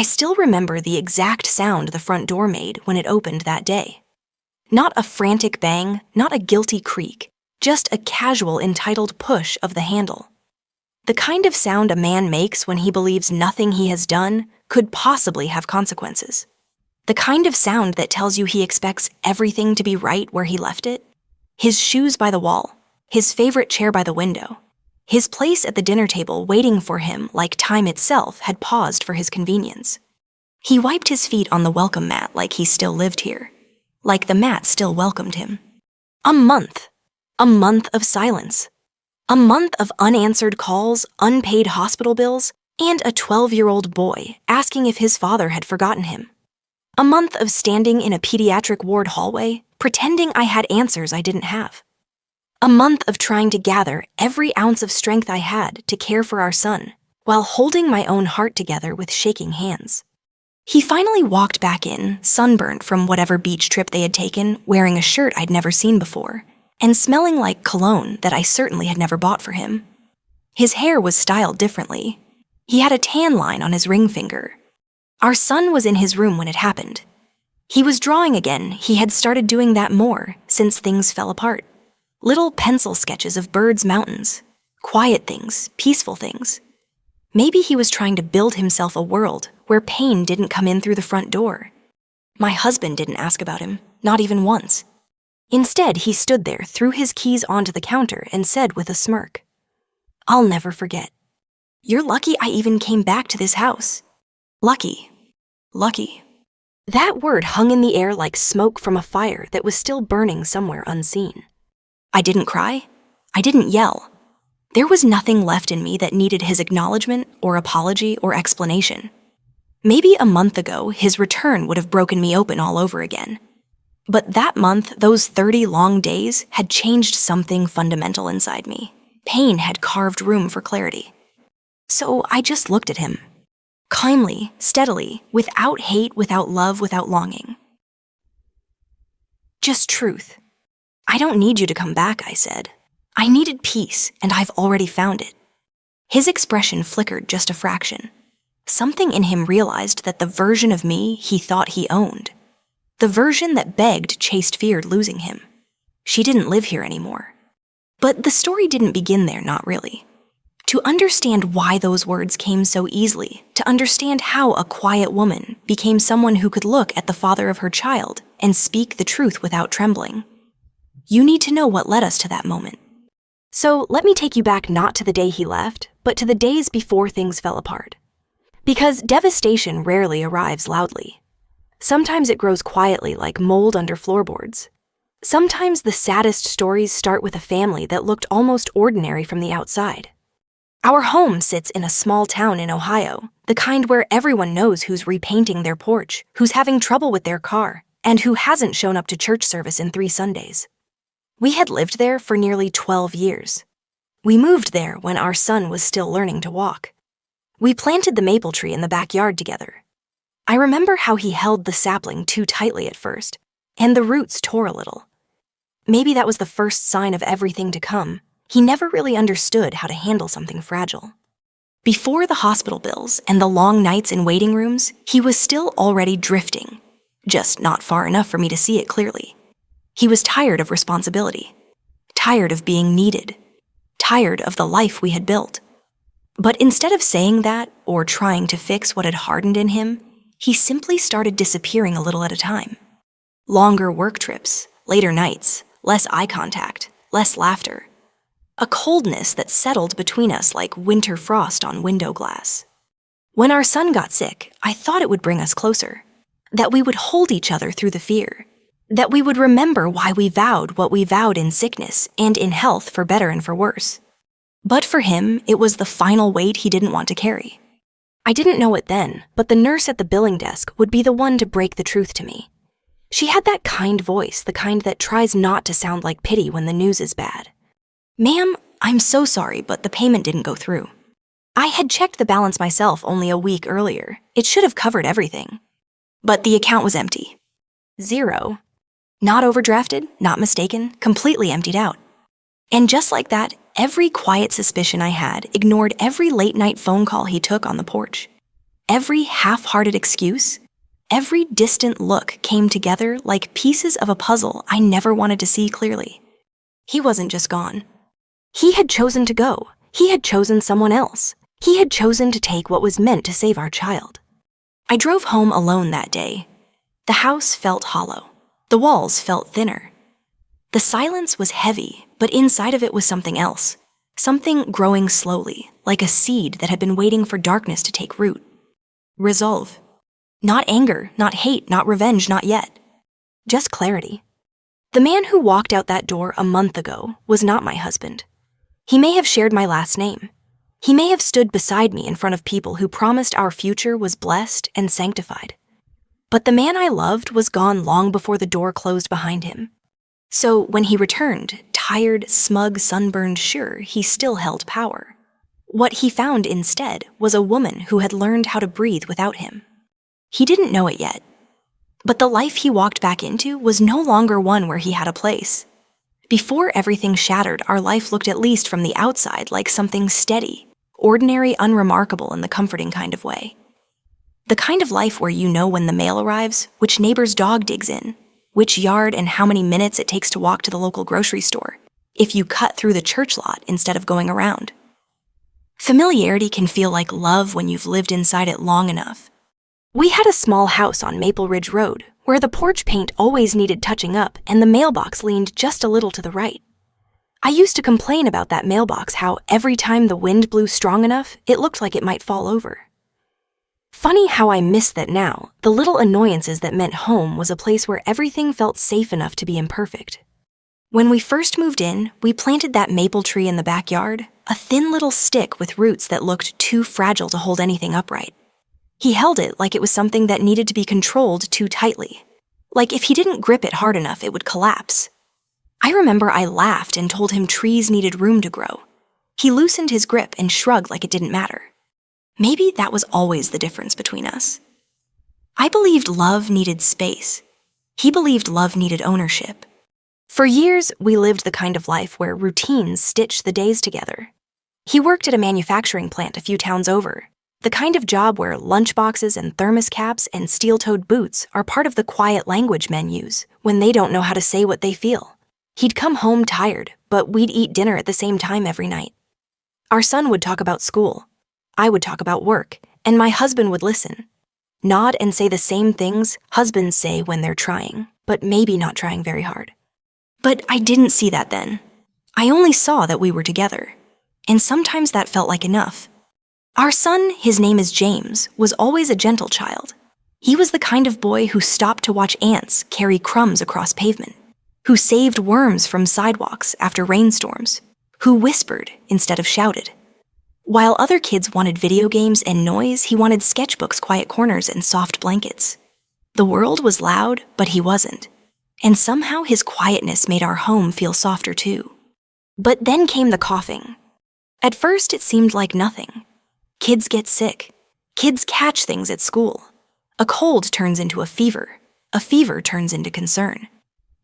I still remember the exact sound the front door made when it opened that day. Not a frantic bang, not a guilty creak, just a casual, entitled push of the handle. The kind of sound a man makes when he believes nothing he has done could possibly have consequences. The kind of sound that tells you he expects everything to be right where he left it. His shoes by the wall, his favorite chair by the window, his place at the dinner table waiting for him like time itself had paused for his convenience. He wiped his feet on the welcome mat like he still lived here, like the mat still welcomed him. A month of silence. A month of unanswered calls, unpaid hospital bills, and a 12-year-old boy asking if his father had forgotten him. A month of standing in a pediatric ward hallway, pretending I had answers I didn't have. A month of trying to gather every ounce of strength I had to care for our son, while holding my own heart together with shaking hands. He finally walked back in, sunburnt from whatever beach trip they had taken, wearing a shirt I'd never seen before, and smelling like cologne that I certainly had never bought for him. His hair was styled differently. He had a tan line on his ring finger. Our son was in his room when it happened. He was drawing again. He had started doing that more since things fell apart. Little pencil sketches of birds, mountains, quiet things, peaceful things. Maybe he was trying to build himself a world where pain didn't come in through the front door. My husband didn't ask about him, not even once. Instead, he stood there, threw his keys onto the counter, and said with a smirk, "I'll never forget. You're lucky I even came back to this house. Lucky. Lucky." That word hung in the air like smoke from a fire that was still burning somewhere unseen. I didn't cry. I didn't yell. There was nothing left in me that needed his acknowledgement or apology or explanation. Maybe a month ago, his return would have broken me open all over again. But that month, those 30 long days, had changed something fundamental inside me. Pain had carved room for clarity. So I just looked at him. Kindly, steadily, without hate, without love, without longing. Just truth. "I don't need you to come back," I said. "I needed peace, and I've already found it." His expression flickered just a fraction. Something in him realized that the version of me he thought he owned, the version that begged, chased, feared losing him, she didn't live here anymore. But the story didn't begin there, not really. To understand why those words came so easily, to understand how a quiet woman became someone who could look at the father of her child and speak the truth without trembling, you need to know what led us to that moment. So let me take you back not to the day he left, but to the days before things fell apart. Because devastation rarely arrives loudly. Sometimes it grows quietly like mold under floorboards. Sometimes the saddest stories start with a family that looked almost ordinary from the outside. Our home sits in a small town in Ohio, the kind where everyone knows who's repainting their porch, who's having trouble with their car, and who hasn't shown up to church service in 3 Sundays. We had lived there for nearly 12 years. We moved there when our son was still learning to walk. We planted the maple tree in the backyard together. I remember how he held the sapling too tightly at first, and the roots tore a little. Maybe that was the first sign of everything to come. He never really understood how to handle something fragile. Before the hospital bills and the long nights in waiting rooms, he was still already drifting, just not far enough for me to see it clearly. He was tired of responsibility, tired of being needed, tired of the life we had built. But instead of saying that or trying to fix what had hardened in him, he simply started disappearing a little at a time. Longer work trips, later nights, less eye contact, less laughter. A coldness that settled between us like winter frost on window glass. When our son got sick, I thought it would bring us closer, that we would hold each other through the fear, that we would remember why we vowed what we vowed in sickness and in health for better and for worse. But for him, it was the final weight he didn't want to carry. I didn't know it then, but the nurse at the billing desk would be the one to break the truth to me. She had that kind voice, the kind that tries not to sound like pity when the news is bad. "Ma'am, I'm so sorry, but the payment didn't go through. I had checked the balance myself only a week earlier. It should have covered everything. But the account was empty. 0. Not overdrafted, not mistaken, completely emptied out." And just like that, every quiet suspicion I had ignored every late-night phone call he took on the porch. Every half-hearted excuse, every distant look came together like pieces of a puzzle I never wanted to see clearly. He wasn't just gone. He had chosen to go. He had chosen someone else. He had chosen to take what was meant to save our child. I drove home alone that day. The house felt hollow. The walls felt thinner. The silence was heavy, but inside of it was something else. Something growing slowly, like a seed that had been waiting for darkness to take root. Resolve. Not anger, not hate, not revenge, not yet. Just clarity. The man who walked out that door a month ago was not my husband. He may have shared my last name. He may have stood beside me in front of people who promised our future was blessed and sanctified. But the man I loved was gone long before the door closed behind him. So when he returned, tired, smug, sunburned, sure, he still held power. What he found instead was a woman who had learned how to breathe without him. He didn't know it yet. But the life he walked back into was no longer one where he had a place. Before everything shattered, our life looked at least from the outside like something steady, ordinary, unremarkable in the comforting kind of way. The kind of life where you know when the mail arrives, which neighbor's dog digs in, which yard and how many minutes it takes to walk to the local grocery store, if you cut through the church lot instead of going around. Familiarity can feel like love when you've lived inside it long enough. We had a small house on Maple Ridge Road, where the porch paint always needed touching up and the mailbox leaned just a little to the right. I used to complain about that mailbox, how every time the wind blew strong enough, it looked like it might fall over. Funny how I miss that now. The little annoyances that meant home was a place where everything felt safe enough to be imperfect. When we first moved in, we planted that maple tree in the backyard, a thin little stick with roots that looked too fragile to hold anything upright. He held it like it was something that needed to be controlled too tightly. Like if he didn't grip it hard enough, it would collapse. I remember I laughed and told him trees needed room to grow. He loosened his grip and shrugged like it didn't matter. Maybe that was always the difference between us. I believed love needed space. He believed love needed ownership. For years, we lived the kind of life where routines stitched the days together. He worked at a manufacturing plant a few towns over, the kind of job where lunchboxes and thermos caps and steel-toed boots are part of the quiet language men use when they don't know how to say what they feel. He'd come home tired, but we'd eat dinner at the same time every night. Our son would talk about school. I would talk about work, and my husband would listen. Nod and say the same things husbands say when they're trying, but maybe not trying very hard. But I didn't see that then. I only saw that we were together, and sometimes that felt like enough. Our son, his name is James, was always a gentle child. He was the kind of boy who stopped to watch ants carry crumbs across pavement, who saved worms from sidewalks after rainstorms, who whispered instead of shouted. While other kids wanted video games and noise, he wanted sketchbooks, quiet corners, and soft blankets. The world was loud, but he wasn't. And somehow his quietness made our home feel softer too. But then came the coughing. At first it seemed like nothing. Kids get sick. Kids catch things at school. A cold turns into a fever turns into concern.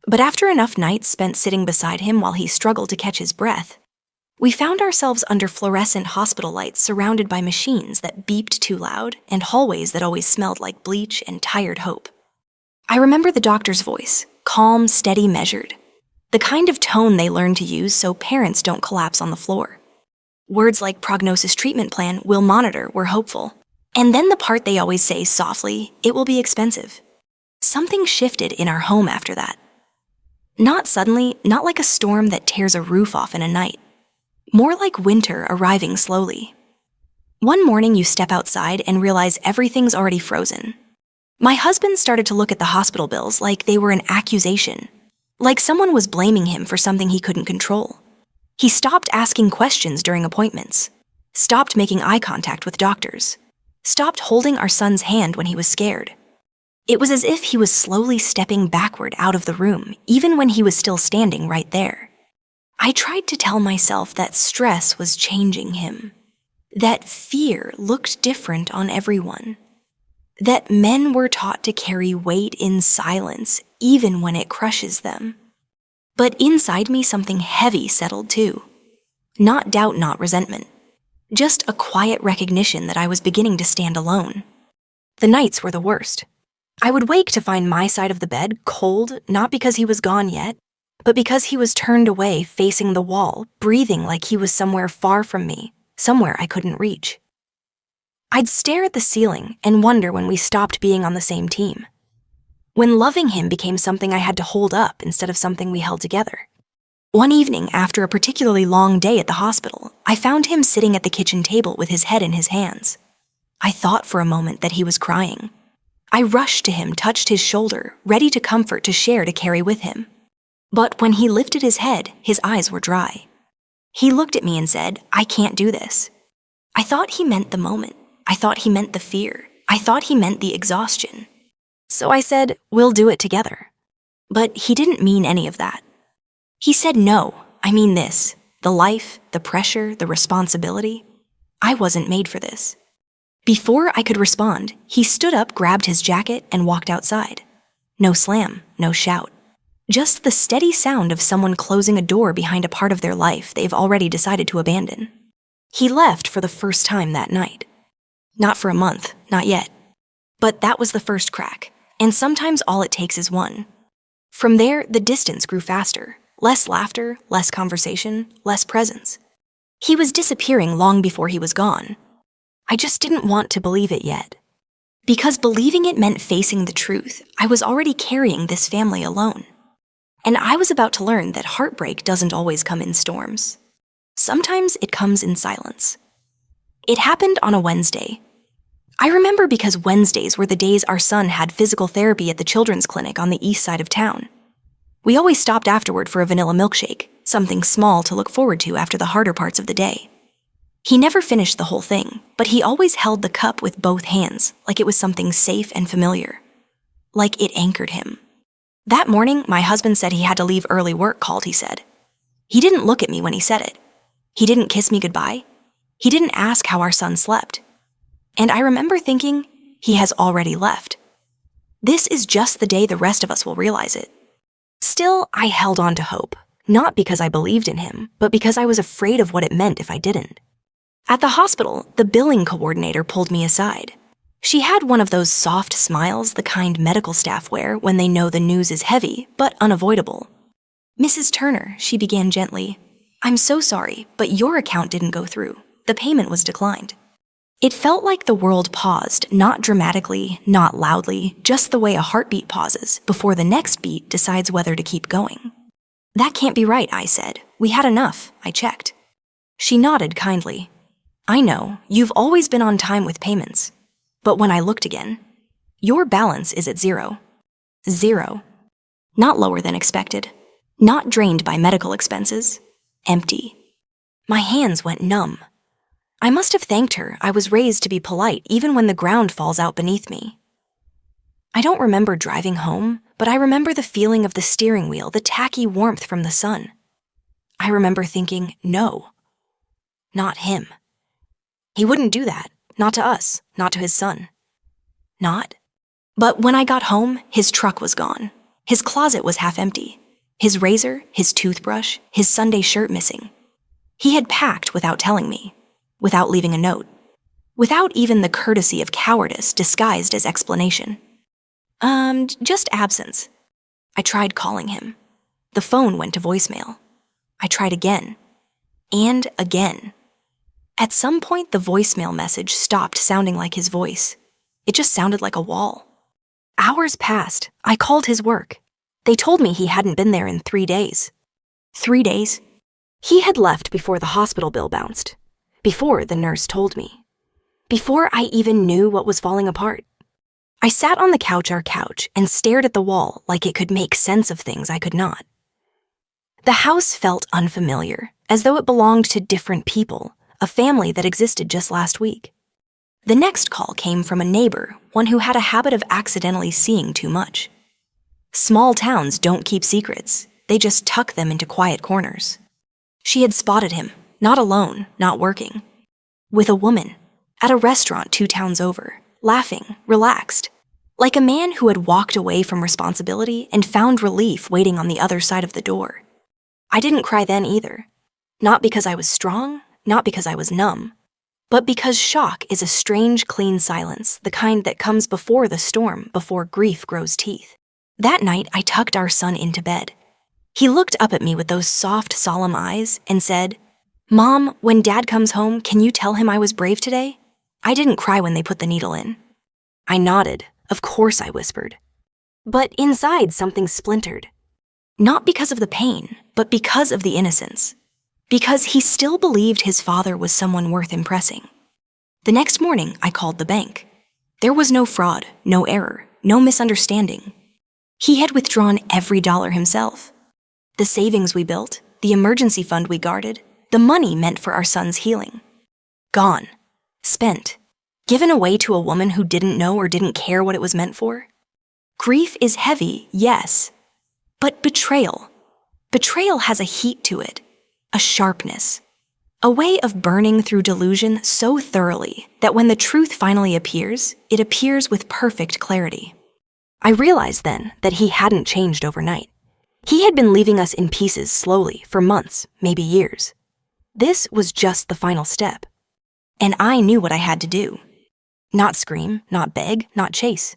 But after enough nights spent sitting beside him while he struggled to catch his breath, we found ourselves under fluorescent hospital lights surrounded by machines that beeped too loud and hallways that always smelled like bleach and tired hope. I remember the doctor's voice, calm, steady, measured. The kind of tone they learn to use so parents don't collapse on the floor. Words like prognosis treatment plan, will monitor, were hopeful. And then the part they always say softly, it will be expensive. Something shifted in our home after that. Not suddenly, not like a storm that tears a roof off in a night. More like winter arriving slowly. One morning you step outside and realize everything's already frozen. My husband started to look at the hospital bills like they were an accusation, like someone was blaming him for something he couldn't control. He stopped asking questions during appointments, stopped making eye contact with doctors, stopped holding our son's hand when he was scared. It was as if he was slowly stepping backward out of the room, even when he was still standing right there. I tried to tell myself that stress was changing him, that fear looked different on everyone, that men were taught to carry weight in silence even when it crushes them. But inside me something heavy settled too. Not doubt, not resentment. Just a quiet recognition that I was beginning to stand alone. The nights were the worst. I would wake to find my side of the bed cold, not because he was gone yet, but because he was turned away facing the wall, breathing like he was somewhere far from me, somewhere I couldn't reach. I'd stare at the ceiling and wonder when we stopped being on the same team. When loving him became something I had to hold up instead of something we held together. One evening, after a particularly long day at the hospital, I found him sitting at the kitchen table with his head in his hands. I thought for a moment that he was crying. I rushed to him, touched his shoulder, ready to comfort, to share, to carry with him. But when he lifted his head, his eyes were dry. He looked at me and said, "I can't do this." I thought he meant the moment. I thought he meant the fear. I thought he meant the exhaustion. So I said, "We'll do it together." But he didn't mean any of that. He said, "No, I mean this. The life, the pressure, the responsibility. I wasn't made for this." Before I could respond, he stood up, grabbed his jacket, and walked outside. No slam, no shout. Just the steady sound of someone closing a door behind a part of their life they've already decided to abandon. He left for the first time that night. Not for a month, not yet. But that was the first crack, and sometimes all it takes is one. From there, the distance grew faster. Less laughter, less conversation, less presence. He was disappearing long before he was gone. I just didn't want to believe it yet. Because believing it meant facing the truth, I was already carrying this family alone. And I was about to learn that heartbreak doesn't always come in storms. Sometimes it comes in silence. It happened on a Wednesday. I remember because Wednesdays were the days our son had physical therapy at the children's clinic on the east side of town. We always stopped afterward for a vanilla milkshake, something small to look forward to after the harder parts of the day. He never finished the whole thing, but he always held the cup with both hands, like it was something safe and familiar. Like it anchored him. That morning, my husband said he had to leave early. Work called, he said. He didn't look at me when he said it. He didn't kiss me goodbye. He didn't ask how our son slept. And I remember thinking, he has already left. This is just the day the rest of us will realize it. Still, I held on to hope, not because I believed in him, but because I was afraid of what it meant if I didn't. At the hospital, the billing coordinator pulled me aside. She had one of those soft smiles the kind medical staff wear when they know the news is heavy, but unavoidable. "Mrs. Turner," she began gently, "I'm so sorry, but your account didn't go through. The payment was declined." It felt like the world paused, not dramatically, not loudly, just the way a heartbeat pauses before the next beat decides whether to keep going. "That can't be right," I said. "We had enough. I checked." She nodded kindly. "I know, you've always been on time with payments. But when I looked again, your balance is at zero. Zero. Not lower than expected. Not drained by medical expenses. Empty." My hands went numb. I must have thanked her. I was raised to be polite even when the ground falls out beneath me. I don't remember driving home, but I remember the feeling of the steering wheel, the tacky warmth from the sun. I remember thinking, no, not him. He wouldn't do that. Not to us, not to his son. Not. But when I got home, his truck was gone. His closet was half empty. His razor, his toothbrush, his Sunday shirt missing. He had packed without telling me, without leaving a note, without even the courtesy of cowardice disguised as explanation. Just absence. I tried calling him. The phone went to voicemail. I tried again. And again. At some point, the voicemail message stopped sounding like his voice. It just sounded like a wall. Hours passed. I called his work. They told me he hadn't been there in 3 days. 3 days? He had left before the hospital bill bounced. Before the nurse told me. Before I even knew what was falling apart. I sat on our couch, and stared at the wall like it could make sense of things I could not. The house felt unfamiliar, as though it belonged to different people, a family that existed just last week. The next call came from a neighbor, one who had a habit of accidentally seeing too much. Small towns don't keep secrets, they just tuck them into quiet corners. She had spotted him, not alone, not working. With a woman, at a restaurant 2 towns over, laughing, relaxed, like a man who had walked away from responsibility and found relief waiting on the other side of the door. I didn't cry then either. Not because I was strong, not because I was numb, but because shock is a strange, clean silence, the kind that comes before the storm, before grief grows teeth. That night, I tucked our son into bed. He looked up at me with those soft, solemn eyes and said, "Mom, when Dad comes home, can you tell him I was brave today? I didn't cry when they put the needle in." I nodded. Of course, I whispered. But inside, something splintered. Not because of the pain, but because of the innocence. Because he still believed his father was someone worth impressing. The next morning, I called the bank. There was no fraud, no error, no misunderstanding. He had withdrawn every dollar himself. The savings we built, the emergency fund we guarded, the money meant for our son's healing. Gone. Spent. Given away to a woman who didn't know or didn't care what it was meant for. Grief is heavy, yes. But betrayal has a heat to it, a sharpness, a way of burning through delusion so thoroughly that when the truth finally appears, it appears with perfect clarity. I realized then that he hadn't changed overnight. He had been leaving us in pieces slowly for months, maybe years. This was just the final step. And I knew what I had to do. Not scream, not beg, not chase.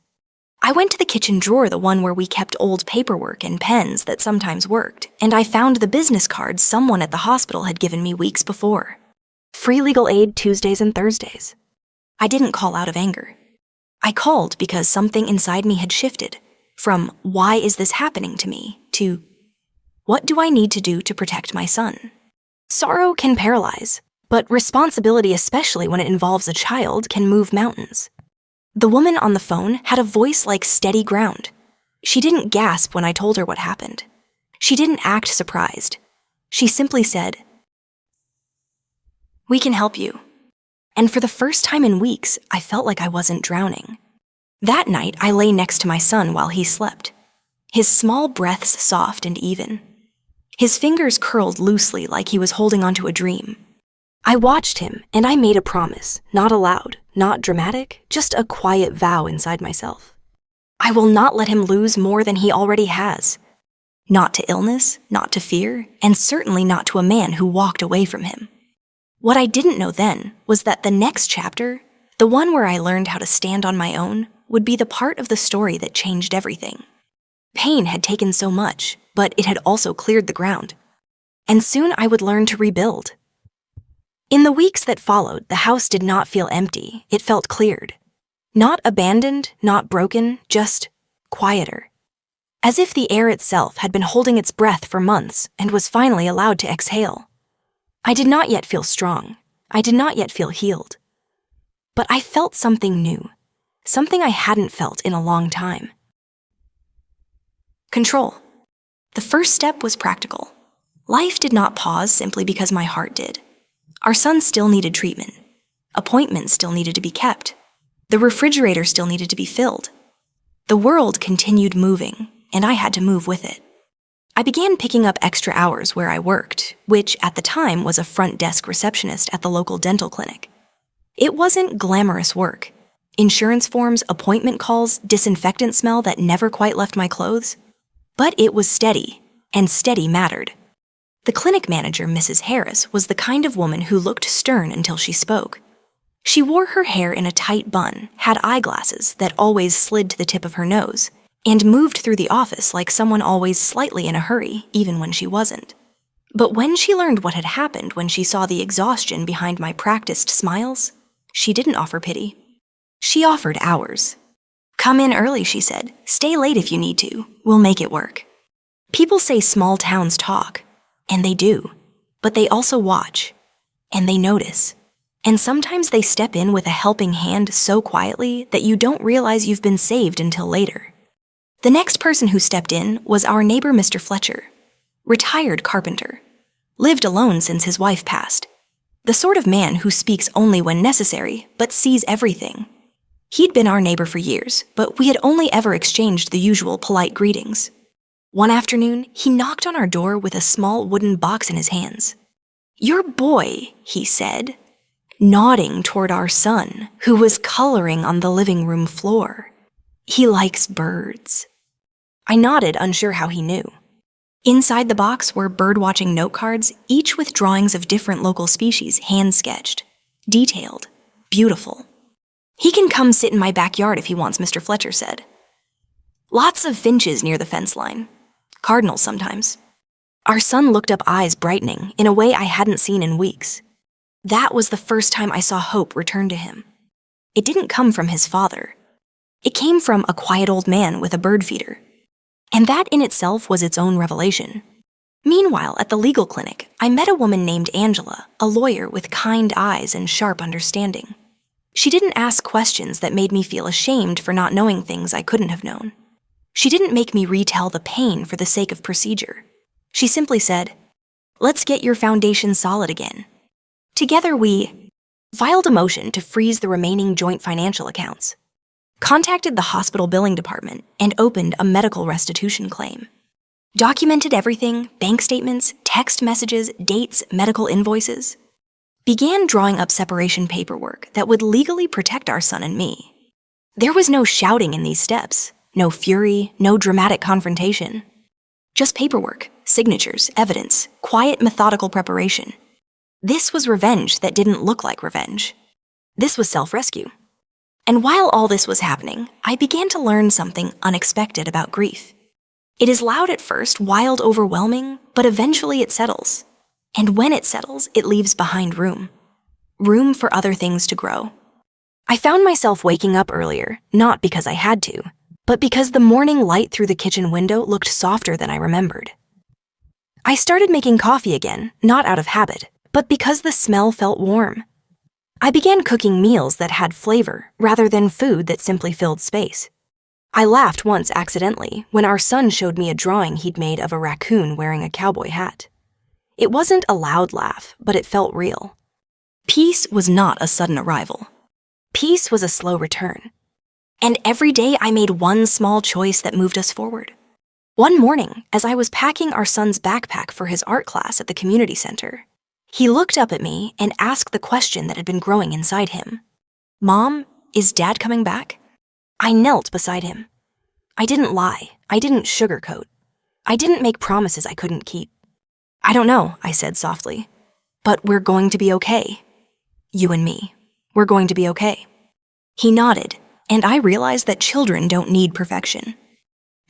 I went to the kitchen drawer, the one where we kept old paperwork and pens that sometimes worked, and I found the business cards someone at the hospital had given me weeks before. Free legal aid Tuesdays and Thursdays. I didn't call out of anger. I called because something inside me had shifted from "why is this happening to me" to "what do I need to do to protect my son?" Sorrow can paralyze, but responsibility, especially when it involves a child, can move mountains. The woman on the phone had a voice like steady ground. She didn't gasp when I told her what happened. She didn't act surprised. She simply said, "We can help you." And for the first time in weeks, I felt like I wasn't drowning. That night, I lay next to my son while he slept. His small breaths soft and even. His fingers curled loosely like he was holding onto a dream. I watched him, and I made a promise, not aloud, not dramatic, just a quiet vow inside myself. I will not let him lose more than he already has. Not to illness, not to fear, and certainly not to a man who walked away from him. What I didn't know then was that the next chapter, the one where I learned how to stand on my own, would be the part of the story that changed everything. Pain had taken so much, but it had also cleared the ground. And soon I would learn to rebuild. In the weeks that followed, the house did not feel empty, it felt cleared. Not abandoned, not broken, just quieter. As if the air itself had been holding its breath for months and was finally allowed to exhale. I did not yet feel strong. I did not yet feel healed. But I felt something new, something I hadn't felt in a long time. Control. The first step was practical. Life did not pause simply because my heart did. Our son still needed treatment. Appointments still needed to be kept. The refrigerator still needed to be filled. The world continued moving, and I had to move with it. I began picking up extra hours where I worked, which at the time was a front desk receptionist at the local dental clinic. It wasn't glamorous work. Insurance forms, appointment calls, disinfectant smell that never quite left my clothes. But it was steady, and steady mattered. The clinic manager, Mrs. Harris, was the kind of woman who looked stern until she spoke. She wore her hair in a tight bun, had eyeglasses that always slid to the tip of her nose, and moved through the office like someone always slightly in a hurry, even when she wasn't. But when she learned what had happened when she saw the exhaustion behind my practiced smiles, she didn't offer pity. She offered hours. "Come in early," she said. "Stay late if you need to. We'll make it work." People say small towns talk. And they do, but they also watch, and they notice. And sometimes they step in with a helping hand so quietly that you don't realize you've been saved until later. The next person who stepped in was our neighbor, Mr. Fletcher, retired carpenter, lived alone since his wife passed, the sort of man who speaks only when necessary, but sees everything. He'd been our neighbor for years, but we had only ever exchanged the usual polite greetings. One afternoon, he knocked on our door with a small wooden box in his hands. "Your boy," he said, nodding toward our son, who was coloring on the living room floor. "He likes birds." I nodded, unsure how he knew. Inside the box were bird-watching note cards, each with drawings of different local species hand-sketched. Detailed. Beautiful. "He can come sit in my backyard if he wants," Mr. Fletcher said. Lots of finches near the fence line. Cardinals sometimes. Our son looked up, eyes brightening in a way I hadn't seen in weeks. That was the first time I saw hope return to him. It didn't come from his father. It came from a quiet old man with a bird feeder. And that in itself was its own revelation. Meanwhile, at the legal clinic, I met a woman named Angela, a lawyer with kind eyes and sharp understanding. She didn't ask questions that made me feel ashamed for not knowing things I couldn't have known. She didn't make me retell the pain for the sake of procedure. She simply said, "Let's get your foundation solid again." Together we filed a motion to freeze the remaining joint financial accounts, contacted the hospital billing department, and opened a medical restitution claim. Documented everything, bank statements, text messages, dates, medical invoices. Began drawing up separation paperwork that would legally protect our son and me. There was no shouting in these steps, no fury, no dramatic confrontation. Just paperwork, signatures, evidence, quiet, methodical preparation. This was revenge that didn't look like revenge. This was self-rescue. And while all this was happening, I began to learn something unexpected about grief. It is loud at first, wild, overwhelming, but eventually it settles. And when it settles, it leaves behind room. Room for other things to grow. I found myself waking up earlier, not because I had to, but because the morning light through the kitchen window looked softer than I remembered. I started making coffee again, not out of habit, but because the smell felt warm. I began cooking meals that had flavor rather than food that simply filled space. I laughed once accidentally when our son showed me a drawing he'd made of a raccoon wearing a cowboy hat. It wasn't a loud laugh, but it felt real. Peace was not a sudden arrival. Peace was a slow return. And every day I made one small choice that moved us forward. One morning, as I was packing our son's backpack for his art class at the community center, he looked up at me and asked the question that had been growing inside him. "Mom, is Dad coming back?" I knelt beside him. I didn't lie. I didn't sugarcoat. I didn't make promises I couldn't keep. "I don't know," I said softly, "but we're going to be okay. You and me. We're going to be okay." He nodded, and I realized that children don't need perfection.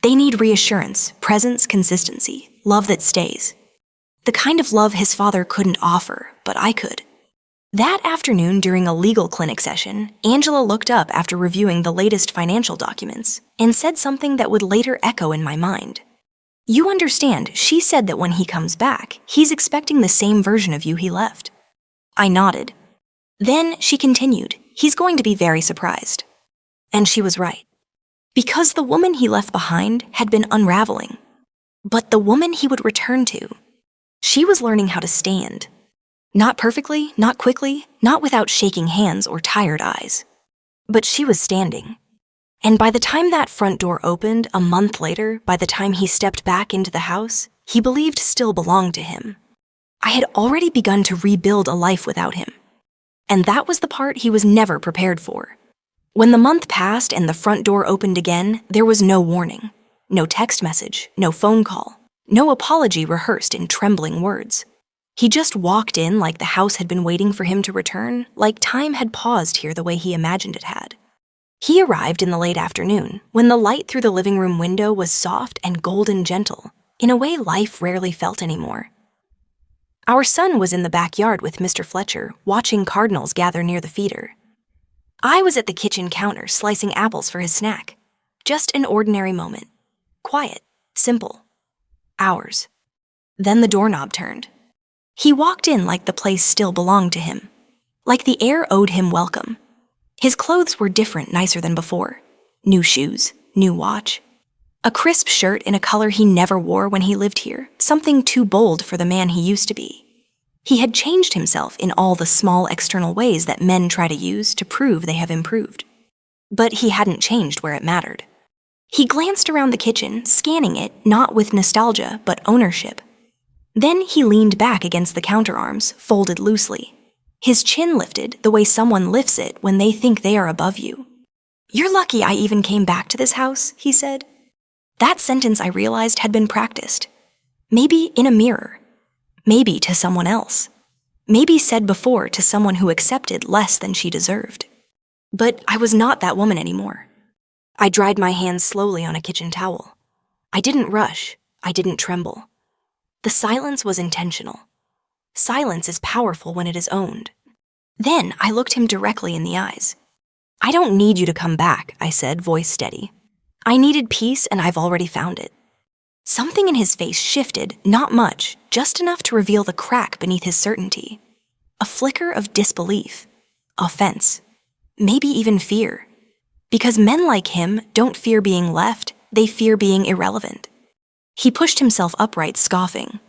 They need reassurance, presence, consistency, love that stays. The kind of love his father couldn't offer, but I could. That afternoon during a legal clinic session, Angela looked up after reviewing the latest financial documents and said something that would later echo in my mind. "You understand, she said that when he comes back, he's expecting the same version of you he left." I nodded. Then she continued, "He's going to be very surprised." And she was right. Because the woman he left behind had been unraveling. But the woman he would return to, she was learning how to stand. Not perfectly, not quickly, not without shaking hands or tired eyes. But she was standing. And by the time that front door opened, a month later, by the time he stepped back into the house, he believed still belonged to him. I had already begun to rebuild a life without him. And that was the part he was never prepared for. When the month passed and the front door opened again, there was no warning. No text message, no phone call, no apology rehearsed in trembling words. He just walked in like the house had been waiting for him to return, like time had paused here the way he imagined it had. He arrived in the late afternoon, when the light through the living room window was soft and golden gentle, in a way life rarely felt anymore. Our son was in the backyard with Mr. Fletcher, watching cardinals gather near the feeder. I was at the kitchen counter slicing apples for his snack. Just an ordinary moment. Quiet, simple. Ours. Then the doorknob turned. He walked in like the place still belonged to him. Like the air owed him welcome. His clothes were different, nicer than before. New shoes, new watch. A crisp shirt in a color he never wore when he lived here, something too bold for the man he used to be. He had changed himself in all the small external ways that men try to use to prove they have improved. But he hadn't changed where it mattered. He glanced around the kitchen, scanning it not with nostalgia, but ownership. Then he leaned back against the counterarms, folded loosely. His chin lifted the way someone lifts it when they think they are above you. "You're lucky I even came back to this house," he said. That sentence I realized had been practiced. Maybe in a mirror. Maybe to someone else. maybe said before to someone who accepted less than she deserved. But I was not that woman anymore. I dried my hands slowly on a kitchen towel. I didn't rush. I didn't tremble. The silence was intentional. Silence is powerful when it is owned. Then I looked him directly in the eyes. "I don't need you to come back," I said, voice steady. "I needed peace, and I've already found it." Something in his face shifted, not much, just enough to reveal the crack beneath his certainty. A flicker of disbelief, offense, maybe even fear. Because men like him don't fear being left, they fear being irrelevant. He pushed himself upright, scoffing.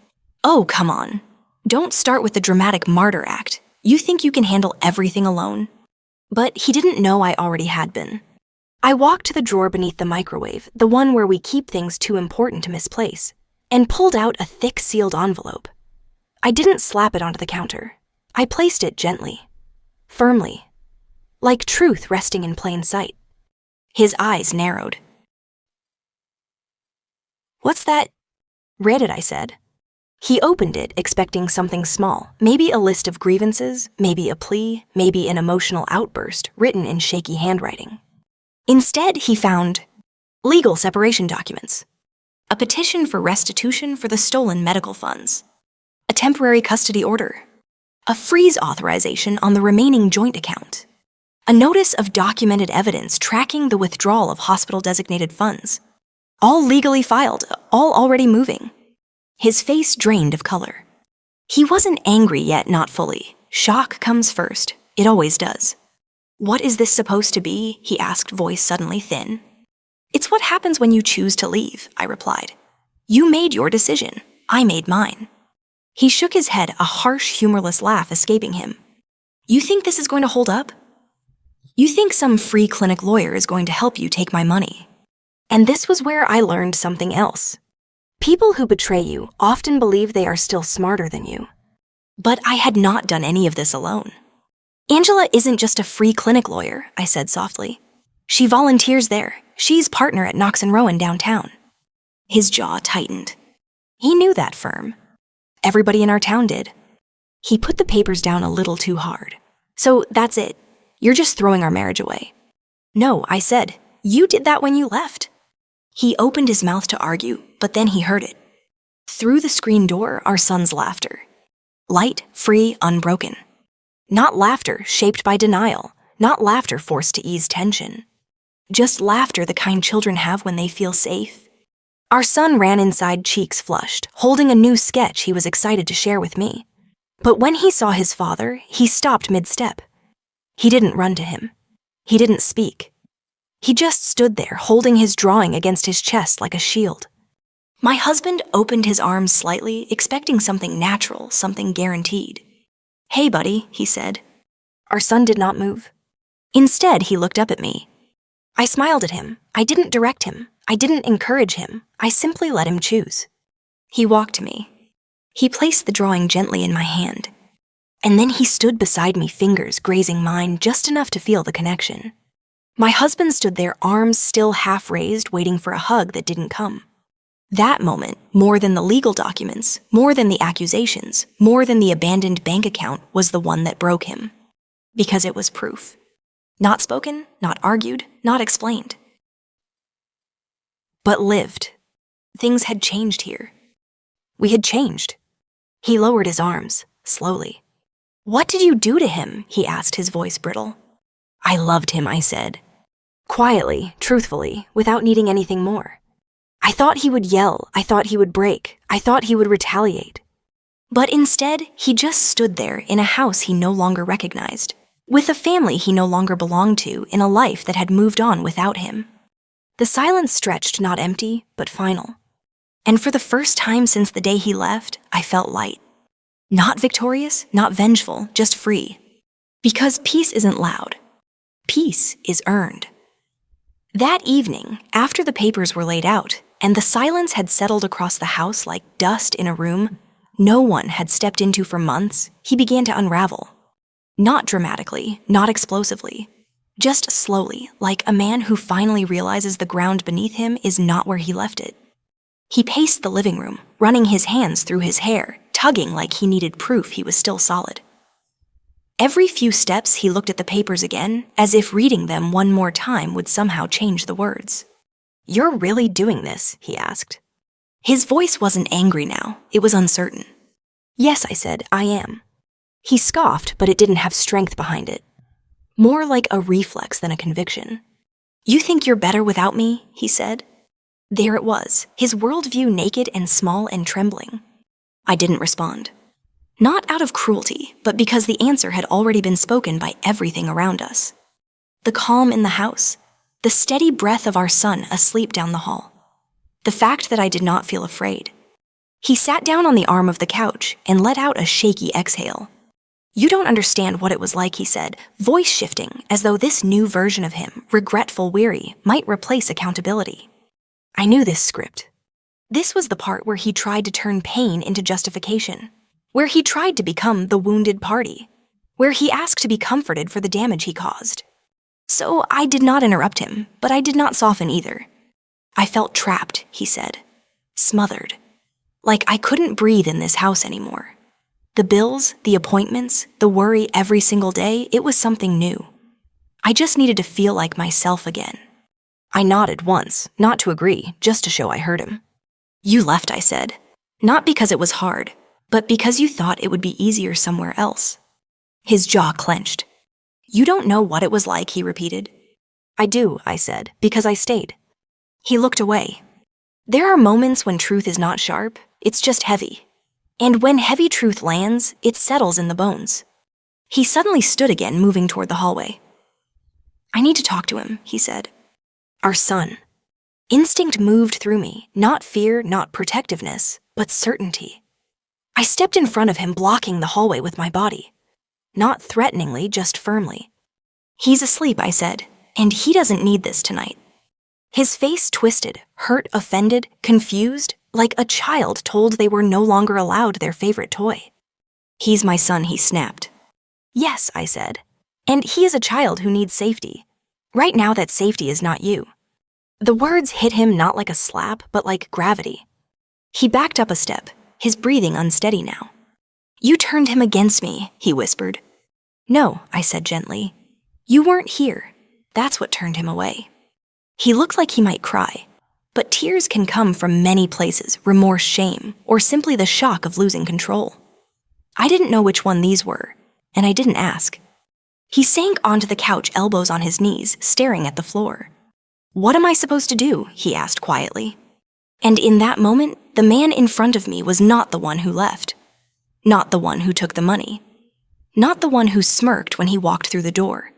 "Oh, come on. Don't start with the dramatic martyr act. You think you can handle everything alone?" But he didn't know I already had been. I walked to the drawer beneath the microwave, the one where we keep things too important to misplace, and pulled out a thick sealed envelope. I didn't slap it onto the counter. I placed it gently, firmly, like truth resting in plain sight. His eyes narrowed. "What's that?" "Read it," I said. He opened it, expecting something small, maybe a list of grievances, maybe a plea, maybe an emotional outburst written in shaky handwriting. Instead, he found legal separation documents, a petition for restitution for the stolen medical funds, a temporary custody order, a freeze authorization on the remaining joint account, a notice of documented evidence tracking the withdrawal of hospital-designated funds, all legally filed, all already moving. His face drained of color. He wasn't angry yet, not fully. Shock comes first. It always does. "What is this supposed to be?" he asked, voice suddenly thin. "It's what happens when you choose to leave," I replied. "You made your decision. I made mine." He shook his head, a harsh, humorless laugh escaping him. "You think this is going to hold up? You think some free clinic lawyer is going to help you take my money?" And this was where I learned something else. People who betray you often believe they are still smarter than you. But I had not done any of this alone. "Angela isn't just a free clinic lawyer," I said softly. "She volunteers there. She's partner at Knox & Rowan downtown." His jaw tightened. He knew that firm. Everybody in our town did. He put the papers down a little too hard. "So that's it. You're just throwing our marriage away." "No," I said. "You did that when you left." He opened his mouth to argue, but then he heard it. Through the screen door, our son's laughter. Light, free, unbroken. Not laughter shaped by denial, not laughter forced to ease tension. Just laughter the kind children have when they feel safe. Our son ran inside, cheeks flushed, holding a new sketch he was excited to share with me. But when he saw his father, he stopped mid-step. He didn't run to him. He didn't speak. He just stood there, holding his drawing against his chest like a shield. My husband opened his arms slightly, expecting something natural, something guaranteed. "Hey, buddy," he said. Our son did not move. Instead, he looked up at me. I smiled at him. I didn't direct him. I didn't encourage him. I simply let him choose. He walked to me. He placed the drawing gently in my hand. And then he stood beside me, fingers grazing mine just enough to feel the connection. My husband stood there, arms still half raised, waiting for a hug that didn't come. That moment, more than the legal documents, more than the accusations, more than the abandoned bank account, was the one that broke him. Because it was proof. Not spoken, not argued, not explained. But lived. Things had changed here. We had changed. He lowered his arms, slowly. "What did you do to him?" he asked, his voice brittle. "I loved him," I said. Quietly, truthfully, without needing anything more. I thought he would yell, I thought he would break, I thought he would retaliate. But instead, he just stood there in a house he no longer recognized, with a family he no longer belonged to, in a life that had moved on without him. The silence stretched, not empty, but final. And for the first time since the day he left, I felt light. Not victorious, not vengeful, just free. Because peace isn't loud. Peace is earned. That evening, after the papers were laid out, and the silence had settled across the house like dust in a room no one had stepped into for months, he began to unravel. Not dramatically, not explosively, just slowly, like a man who finally realizes the ground beneath him is not where he left it. He paced the living room, running his hands through his hair, tugging like he needed proof he was still solid. Every few steps he looked at the papers again, as if reading them one more time would somehow change the words. "You're really doing this?" he asked. His voice wasn't angry now, it was uncertain. "Yes," I said, "I am." He scoffed, but it didn't have strength behind it. More like a reflex than a conviction. "You think you're better without me?" he said. There it was, his worldview naked and small and trembling. I didn't respond. Not out of cruelty, but because the answer had already been spoken by everything around us. The calm in the house, the steady breath of our son asleep down the hall, the fact that I did not feel afraid. He sat down on the arm of the couch and let out a shaky exhale. "You don't understand what it was like," he said, voice shifting as though this new version of him, regretful, weary, might replace accountability. I knew this script. This was the part where he tried to turn pain into justification, where he tried to become the wounded party, where he asked to be comforted for the damage he caused. So I did not interrupt him, but I did not soften either. "I felt trapped," he said, "smothered. Like I couldn't breathe in this house anymore. The bills, the appointments, the worry every single day, it was something new. I just needed to feel like myself again." I nodded once, not to agree, just to show I heard him. "You left," I said, "not because it was hard, but because you thought it would be easier somewhere else." His jaw clenched. "You don't know what it was like," he repeated. "I do," I said, "because I stayed." He looked away. There are moments when truth is not sharp, it's just heavy. And when heavy truth lands, it settles in the bones. He suddenly stood again, moving toward the hallway. "I need to talk to him," he said. "Our son." Instinct moved through me, not fear, not protectiveness, but certainty. I stepped in front of him, blocking the hallway with my body. Not threateningly, just firmly. "He's asleep," I said, "and he doesn't need this tonight." His face twisted, hurt, offended, confused, like a child told they were no longer allowed their favorite toy. "He's my son," he snapped. "Yes," I said, "and he is a child who needs safety. Right now that safety is not you." The words hit him not like a slap, but like gravity. He backed up a step, his breathing unsteady now. "You turned him against me," he whispered. "No," I said gently. "You weren't here. That's what turned him away." He looked like he might cry, but tears can come from many places, remorse, shame, or simply the shock of losing control. I didn't know which one these were, and I didn't ask. He sank onto the couch, elbows on his knees, staring at the floor. "What am I supposed to do?" he asked quietly. And in that moment, the man in front of me was not the one who left. Not the one who took the money. Not the one who smirked when he walked through the door.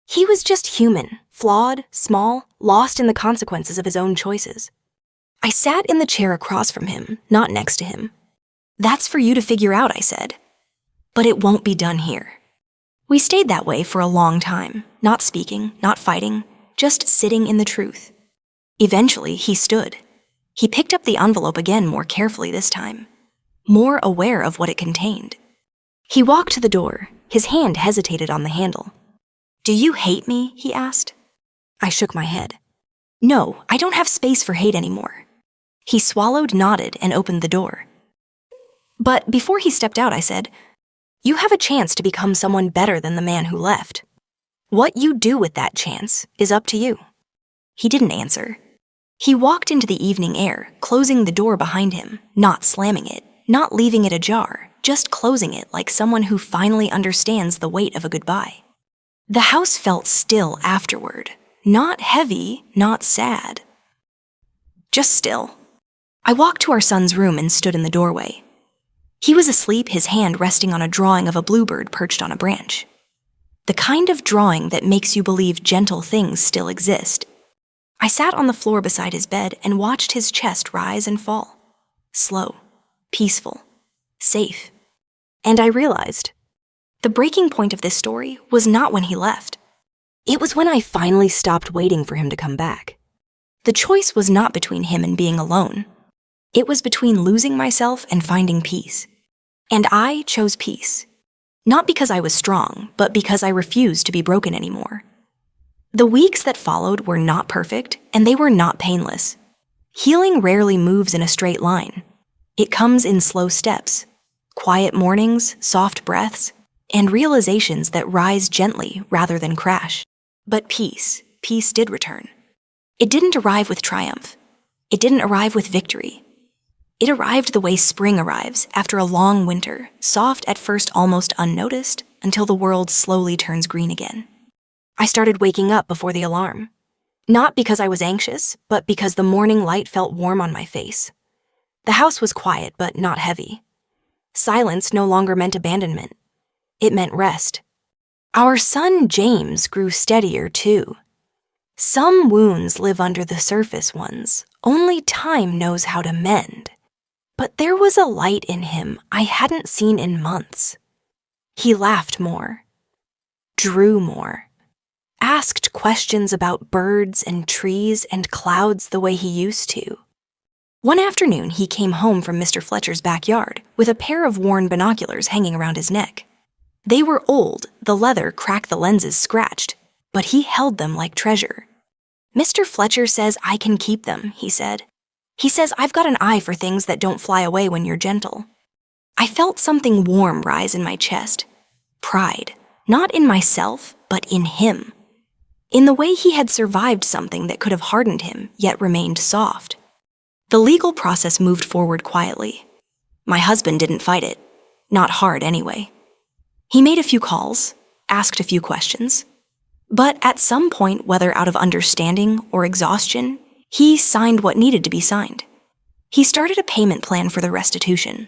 He was just human, flawed, small, lost in the consequences of his own choices. I sat in the chair across from him, not next to him. "That's for you to figure out," I said. "But it won't be done here." We stayed that way for a long time, not speaking, not fighting, just sitting in the truth. Eventually, he stood. He picked up the envelope again, more carefully this time, more aware of what it contained. He walked to the door. His hand hesitated on the handle. "Do you hate me?" he asked. I shook my head. "No, I don't have space for hate anymore." He swallowed, nodded, and opened the door. But before he stepped out, I said, "You have a chance to become someone better than the man who left. What you do with that chance is up to you." He didn't answer. He walked into the evening air, closing the door behind him, not slamming it, not leaving it ajar, just closing it like someone who finally understands the weight of a goodbye. The house felt still afterward, not heavy, not sad. Just still. I walked to our son's room and stood in the doorway. He was asleep, his hand resting on a drawing of a bluebird perched on a branch. The kind of drawing that makes you believe gentle things still exist. I sat on the floor beside his bed and watched his chest rise and fall. Slow, peaceful, safe. And I realized, the breaking point of this story was not when he left. It was when I finally stopped waiting for him to come back. The choice was not between him and being alone. It was between losing myself and finding peace. And I chose peace. Not because I was strong, but because I refused to be broken anymore. The weeks that followed were not perfect, and they were not painless. Healing rarely moves in a straight line. It comes in slow steps. Quiet mornings, soft breaths, and realizations that rise gently rather than crash. But peace did return. It didn't arrive with triumph. It didn't arrive with victory. It arrived the way spring arrives after a long winter, soft at first, almost unnoticed, until the world slowly turns green again. I started waking up before the alarm. Not because I was anxious, but because the morning light felt warm on my face. The house was quiet, but not heavy. Silence no longer meant abandonment. It meant rest. Our son James grew steadier, too. Some wounds live under the surface ones. Only time knows how to mend. But there was a light in him I hadn't seen in months. He laughed more, drew more, asked questions about birds and trees and clouds the way he used to. One afternoon, he came home from Mr. Fletcher's backyard with a pair of worn binoculars hanging around his neck. They were old, the leather cracked, the lenses scratched, but he held them like treasure. "Mr. Fletcher says I can keep them," he said. "He says I've got an eye for things that don't fly away when you're gentle." I felt something warm rise in my chest. Pride, not in myself, but in him. In the way he had survived something that could have hardened him, yet remained soft. The legal process moved forward quietly. My husband didn't fight it. Not hard, anyway. He made a few calls, asked a few questions. But at some point, whether out of understanding or exhaustion, he signed what needed to be signed. He started a payment plan for the restitution.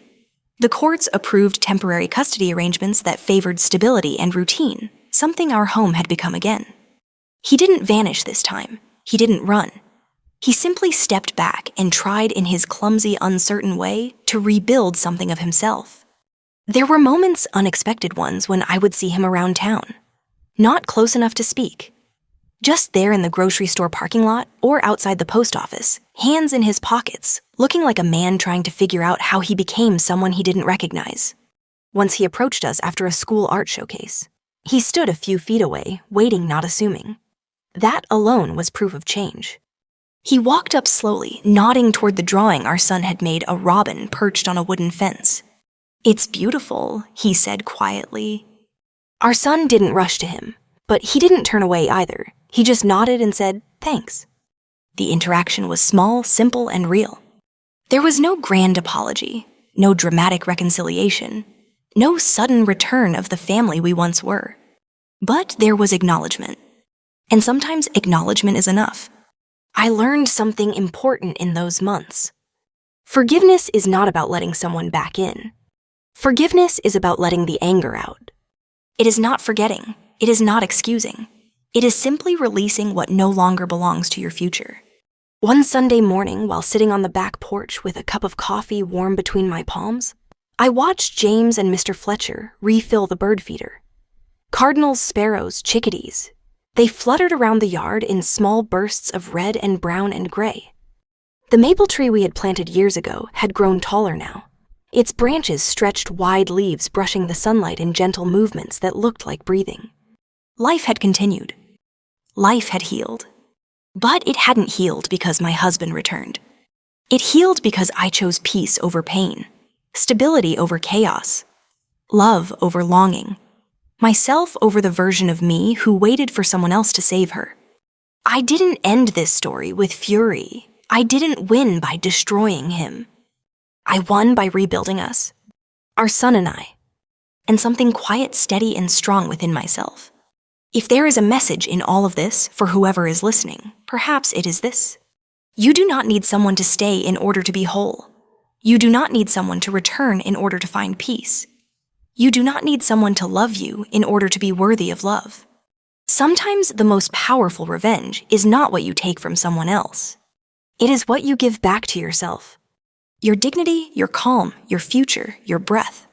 The courts approved temporary custody arrangements that favored stability and routine, something our home had become again. He didn't vanish this time. He didn't run. He simply stepped back and tried in his clumsy, uncertain way to rebuild something of himself. There were moments, unexpected ones, when I would see him around town. Not close enough to speak. Just there in the grocery store parking lot or outside the post office, hands in his pockets, looking like a man trying to figure out how he became someone he didn't recognize. Once he approached us after a school art showcase. He stood a few feet away, waiting, not assuming. That alone was proof of change. He walked up slowly, nodding toward the drawing our son had made, a robin perched on a wooden fence. "It's beautiful," he said quietly. Our son didn't rush to him, but he didn't turn away either. He just nodded and said, "Thanks." The interaction was small, simple, and real. There was no grand apology, no dramatic reconciliation, no sudden return of the family we once were. But there was acknowledgement. And sometimes acknowledgement is enough. I learned something important in those months. Forgiveness is not about letting someone back in. Forgiveness is about letting the anger out. It is not forgetting. It is not excusing. It is simply releasing what no longer belongs to your future. One Sunday morning, while sitting on the back porch with a cup of coffee warm between my palms, I watched James and Mr. Fletcher refill the bird feeder. Cardinals, sparrows, chickadees. They fluttered around the yard in small bursts of red and brown and gray. The maple tree we had planted years ago had grown taller now. Its branches stretched wide leaves, brushing the sunlight in gentle movements that looked like breathing. Life had continued. Life had healed. But it hadn't healed because my husband returned. It healed because I chose peace over pain, stability over chaos, love over longing, myself over the version of me who waited for someone else to save her. I didn't end this story with fury. I didn't win by destroying him. I won by rebuilding us, our son and I, and something quiet, steady, and strong within myself. If there is a message in all of this for whoever is listening, perhaps it is this. You do not need someone to stay in order to be whole. You do not need someone to return in order to find peace. You do not need someone to love you in order to be worthy of love. Sometimes the most powerful revenge is not what you take from someone else. It is what you give back to yourself. Your dignity, your calm, your future, your breath.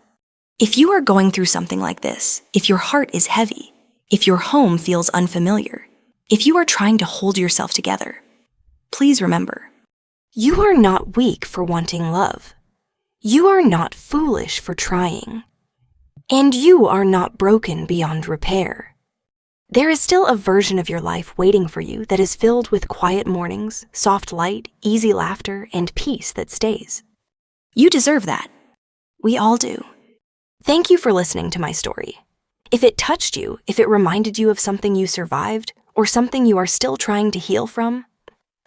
If you are going through something like this, if your heart is heavy, if your home feels unfamiliar, if you are trying to hold yourself together, please remember, you are not weak for wanting love. You are not foolish for trying. And you are not broken beyond repair. There is still a version of your life waiting for you that is filled with quiet mornings, soft light, easy laughter, and peace that stays. You deserve that. We all do. Thank you for listening to my story. If it touched you, if it reminded you of something you survived, or something you are still trying to heal from,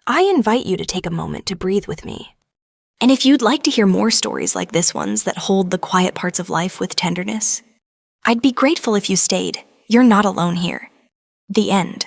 I invite you to take a moment to breathe with me. And if you'd like to hear more stories like this one's that hold the quiet parts of life with tenderness, I'd be grateful if you stayed. You're not alone here. The end.